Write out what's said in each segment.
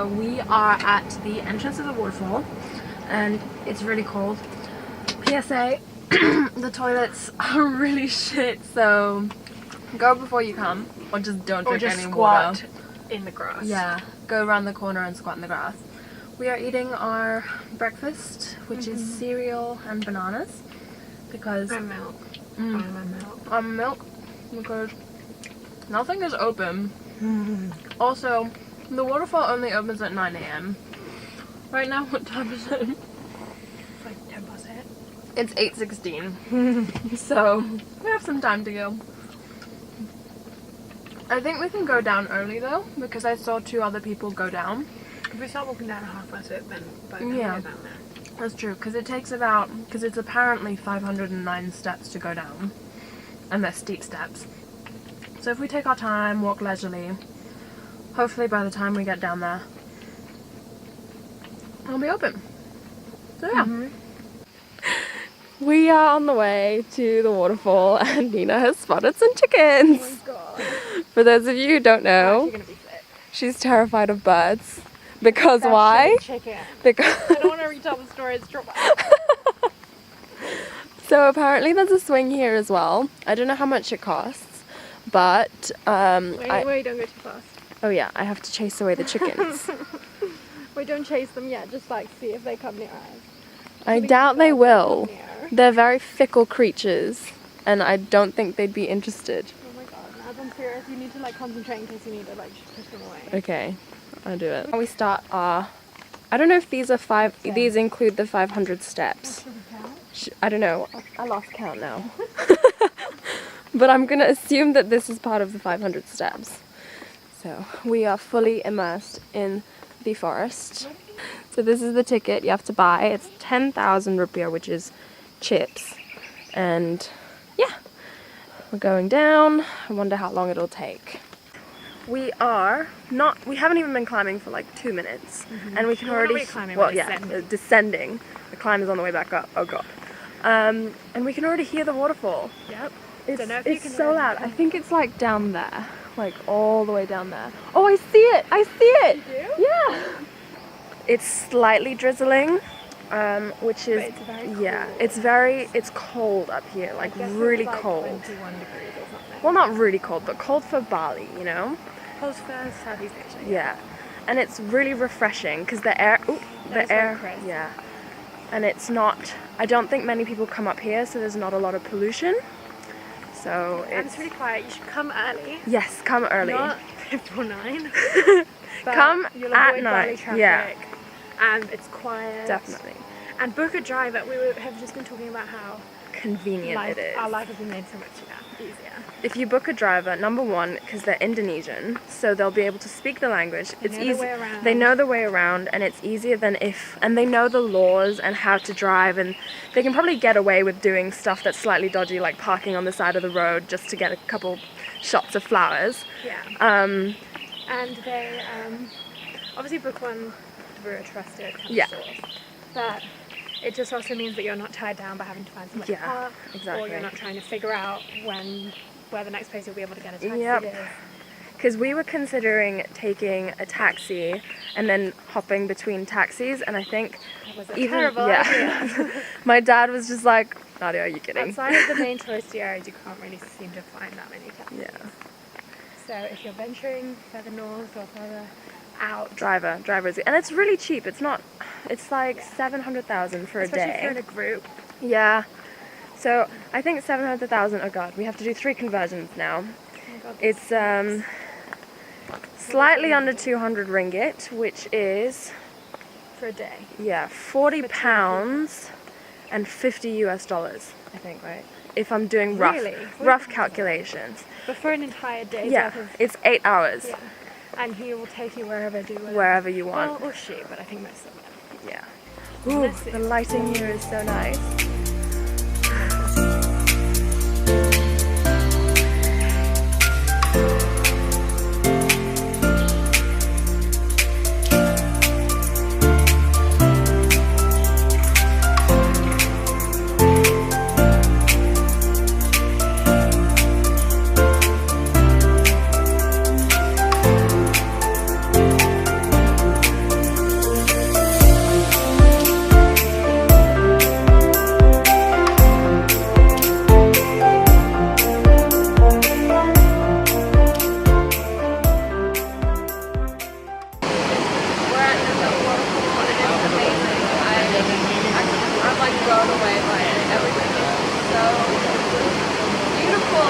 So we are at the entrance of the waterfall and it's really cold. PSA, the toilets are really shit, so go before you come, or just don't drink any water. In the grass. Yeah, go around the corner and squat in the grass. We are eating our breakfast, which is cereal and bananas, because And milk. Milk, because nothing is open. Also, the waterfall only opens at 9 AM. Right now, what time is it? It's like 10 past 8. It's 8:16. So we have some time to go. I think we can go down early though, because I saw 2 other people go down. If we start walking down a half past it, then by the time we Yeah. get down there. That's true, because it takes about, because it's apparently 509 steps to go down, and they're steep steps. So if we take our time, walk leisurely, hopefully by the time we get down there, it'll be open. So yeah. We are on the way to the waterfall and Nina has spotted some chickens. Oh my god. For those of you who don't know, You're gonna be sick. she's terrified of birds. Because That why? shitty chicken. Because I don't want to retell the story, it's dramatic. so apparently there's a swing here as well. I don't know how much it costs, but Wait, don't go too fast. oh yeah, I have to chase away the chickens. Wait, don't chase them yet, just like see if they come near us. I Please doubt they don't will. come near. They're very fickle creatures, and I don't think they'd be interested. Oh my god, now I'm serious, you need to like concentrate in case you need to like push them away. Okay, I'll do it. We start our, I don't know if these are these include the 500 steps. I don't know, I lost count now. But I'm gonna assume that this is part of the 500 steps. So we are fully immersed in the forest. So this is the ticket you have to buy. It's 10,000 rupiah, which is chips. And yeah, we're going down. I wonder how long it'll take. We haven't even been climbing for like 2 minutes. And we can We're not already, really climbing, well we're yeah, descending. descending. The climb is on the way back up, oh god. And we can already hear the waterfall. Yep. It's, Don't know if you it's can so hear it. loud. I think it's like down there, like all the way down there. Oh, I see it! I see it! You do? Yeah! It's slightly drizzling, which is, it's very yeah, cool. it's cold up here, like I guess it's really like cold. 21 degrees or something. Well, not really cold, but cold for Bali, you know? Cold for Southeast Asia. Yeah. And it's really refreshing because the air, That is very crisp. yeah. And it's not, I don't think many people come up here, so there's not a lot of pollution. So And it's really quiet. You should come early. yes, come early. Not before 9. But Come you'll at avoid night, Bali traffic, yeah. And it's quiet. Definitely. And book a driver. We have just been talking about how Convenient it is. our life has been made so much easier. If you book a driver, number one, because they're Indonesian, so they'll be able to speak the language. It's know the easy. way around. They know the way around, and it's easier than and they know the laws and how to drive, and they can probably get away with doing stuff that's slightly dodgy, like parking on the side of the road just to get a couple shots of flowers. Yeah. And they obviously book one through a trusted kind of source. But it just also means that you're not tied down by having to find somewhere to park, exactly. or you're not trying to figure out where the next place you'll be able to get a taxi Yep. is. Because we were considering taking a taxi and then hopping between taxis, and I think That was a terrible idea. my dad was just like, Nadia, are you kidding? Outside of the main touristy areas, you can't really seem to find that many taxis. Yeah. So if you're venturing further north or further out, Drivers, and it's really cheap. It's not. It's like 700,000 for a especially day. if you're in a group. Yeah. So I think 700,000. Oh god, we have to do 3 conversions now. Oh my God, It's slightly under 200 ringgit, which is for a day. 40 pounds and $50, I think, right? If I'm doing rough calculations. But for an entire day. Yeah, it's 8 hours. Yeah. And he will take you wherever Wherever you want. Well, or she, but I think most of them. Yeah. Ooh, the lighting here is so nice.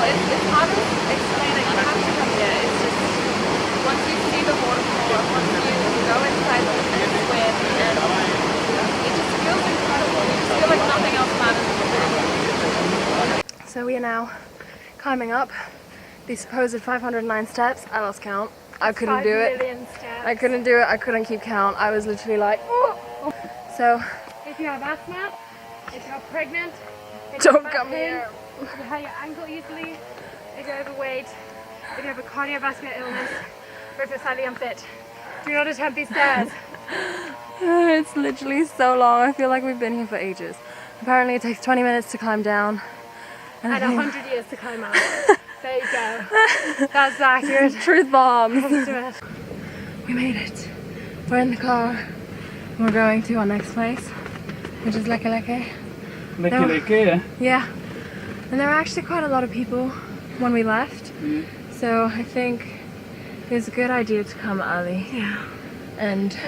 it's hard to explain it. You have to come here. It's just once you see the waterfall, once you go inside the swim, and it just feels incredible. You just feel like nothing else matters. So we are now climbing up the supposed 509 steps. I lost count. I couldn't do it. 5 million steps. I couldn't do it. I couldn't keep count. I was literally like, oh. So if you have asthma, if you're pregnant, if don't you have come back pain, here. if you hurt your ankle easily, if you're overweight, if you have a cardiovascular illness, or if you're slightly unfit, do not attempt these stairs. It's literally so long. I feel like we've been here for ages. Apparently it takes 20 minutes to climb down. And 100 years to climb up. There you go. That's accurate. Truth bombs. Let's do it. We made it. We're in the car. We're going to our next place, which is Leke Leke. Leke? Yeah. And there were actually quite a lot of people when we left. So I think it was a good idea to come early. Yeah. And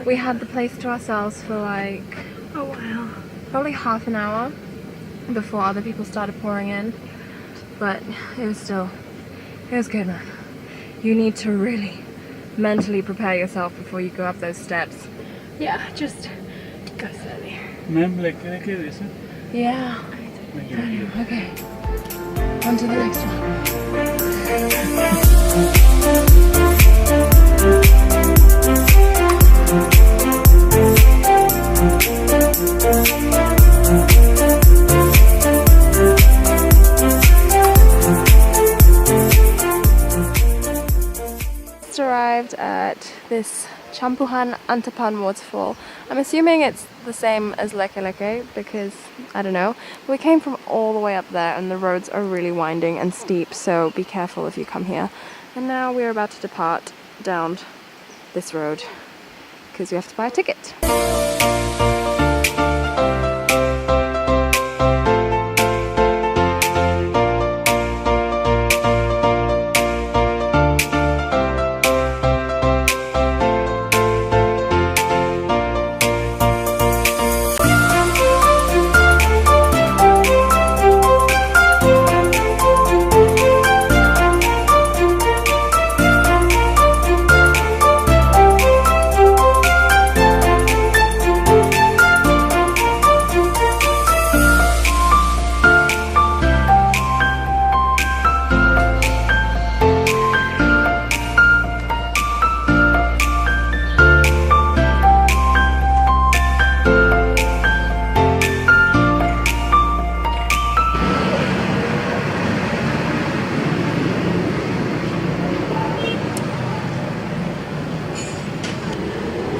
we had the place to ourselves for like a while. Probably half an hour before other people started pouring in. But it was good, man. You need to really mentally prepare yourself before you go up those steps. Yeah, just go slowly. Ma'am, Leke this? Yeah. Okay. On to the next one. Just arrived at this Campuhan Antapan waterfall. I'm assuming it's the same as Leke Leke because I don't know. We came from all the way up there and the roads are really winding and steep, so be careful if you come here. And now we're about to depart down this road because we have to buy a ticket.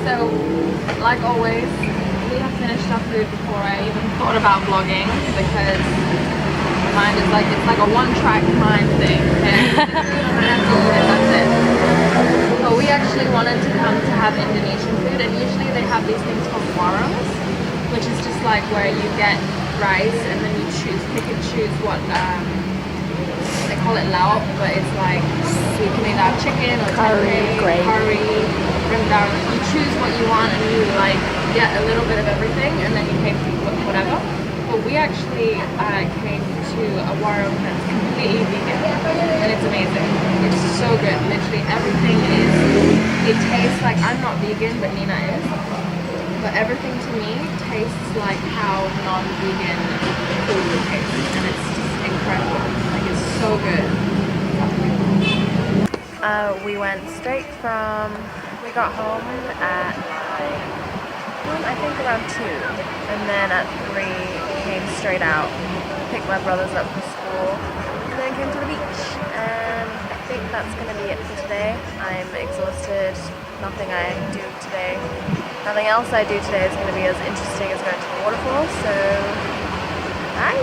So, like always, we have finished our food before I even thought about vlogging because my mind is like, it's like a one-track mind thing. Okay? That's it. But we actually wanted to come to have Indonesian food, and usually they have these things called warungs, which is just like where you get rice and then you pick and choose what, they call it lauk, but it's like sweet potato chicken or curry, rendang. You choose what you want and you like get a little bit of everything and then you pay for whatever. But we actually came to a warung that's completely vegan and it's amazing. It's so good. Literally everything it tastes like, I'm not vegan but Nina is. But everything to me tastes like how non-vegan food would taste, and it's just incredible. Like it's so good. We went straight from. We got home at I think around 2, and then at 3 came straight out, picked my brothers up from school, and then came to the beach. And I think that's gonna be it for today. I'm exhausted. Nothing else I do today is going to be as interesting as going to the waterfall, so bye!